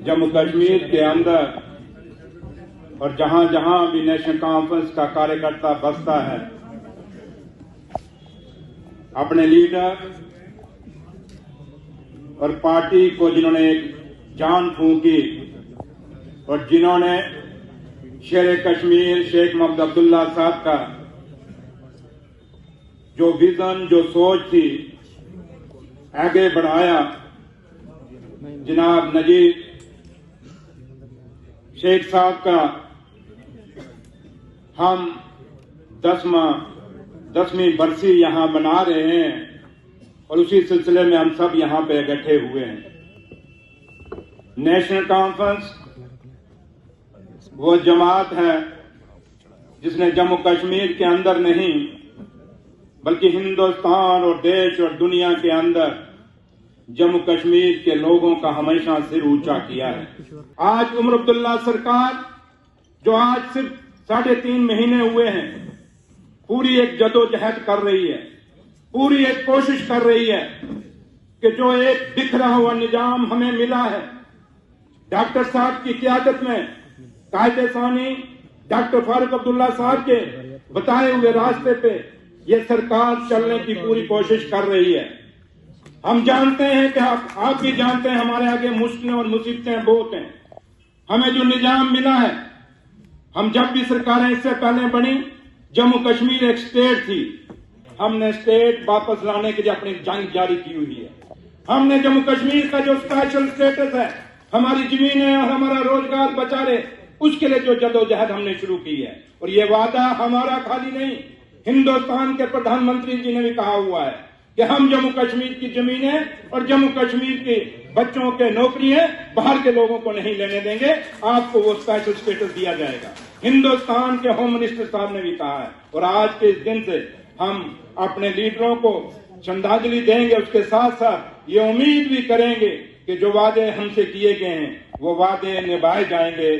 जम्मू कश्मीर के अंदर और जहां जहां भी नेशनल कॉन्फ्रेंस का कार्यकर्ता बसता है, अपने लीडर और पार्टी को जिन्होंने एक जान फूंकी और जिन्होंने शेर कश्मीर शेख मोहम्मद अब्दुल्ला साहब का जो विजन, जो सोच थी, आगे बढ़ाया, जनाब नजीब शेख साहब का हम 10वीं बरसी यहां मना रहे हैं और उसी सिलसिले में हम सब यहां पे इकट्ठे हुए हैं। नेशनल कॉन्फ्रेंस वो जमात है जिसने जम्मू कश्मीर के अंदर नहीं बल्कि हिंदुस्तान और देश और दुनिया के अंदर जम्मू कश्मीर के लोगों का हमेशा सिर ऊंचा किया है। आज उमर अब्दुल्ला सरकार जो आज सिर्फ 3.5 महीने हुए हैं, पूरी एक जदोजहद कर रही है, पूरी एक कोशिश कर रही है कि जो एक बिखरा हुआ निजाम हमें मिला है, डॉक्टर साहब की क़यादत में कायदे सानी डॉक्टर फारूक अब्दुल्ला साहब के बताए हुए रास्ते पे ये सरकार चलने की पूरी कोशिश कर रही है। हम जानते हैं कि आप भी जानते हैं हमारे आगे मुश्किलें और मुसीबतें बहुत हैं। हमें जो निजाम मिला है, हम जब भी सरकारें इससे पहले बनी, जम्मू कश्मीर एक स्टेट थी, हमने स्टेट वापस लाने के लिए अपनी जंग जारी की हुई है। हमने जम्मू कश्मीर का जो स्पेशल स्टेटस है, हमारी जमीनें और हमारा रोजगार बचा रहे, उसके लिए जो जदोजहद हमने शुरू की है। और ये वादा हमारा खाली नहीं, हिंदुस्तान के प्रधानमंत्री जी ने भी कहा हुआ है कि हम जम्मू कश्मीर की जमीनें और जम्मू कश्मीर के बच्चों के नौकरियां बाहर के लोगों को नहीं लेने देंगे, आपको वो स्पेशल स्टेटस दिया जाएगा। हिंदुस्तान के होम मिनिस्टर साहब ने भी कहा है। और आज के इस दिन से हम अपने लीडरों को श्रद्धांजलि देंगे, उसके साथ साथ ये उम्मीद भी करेंगे कि जो वादे हमसे किए गए हैं वो वादे निभाए जाएंगे।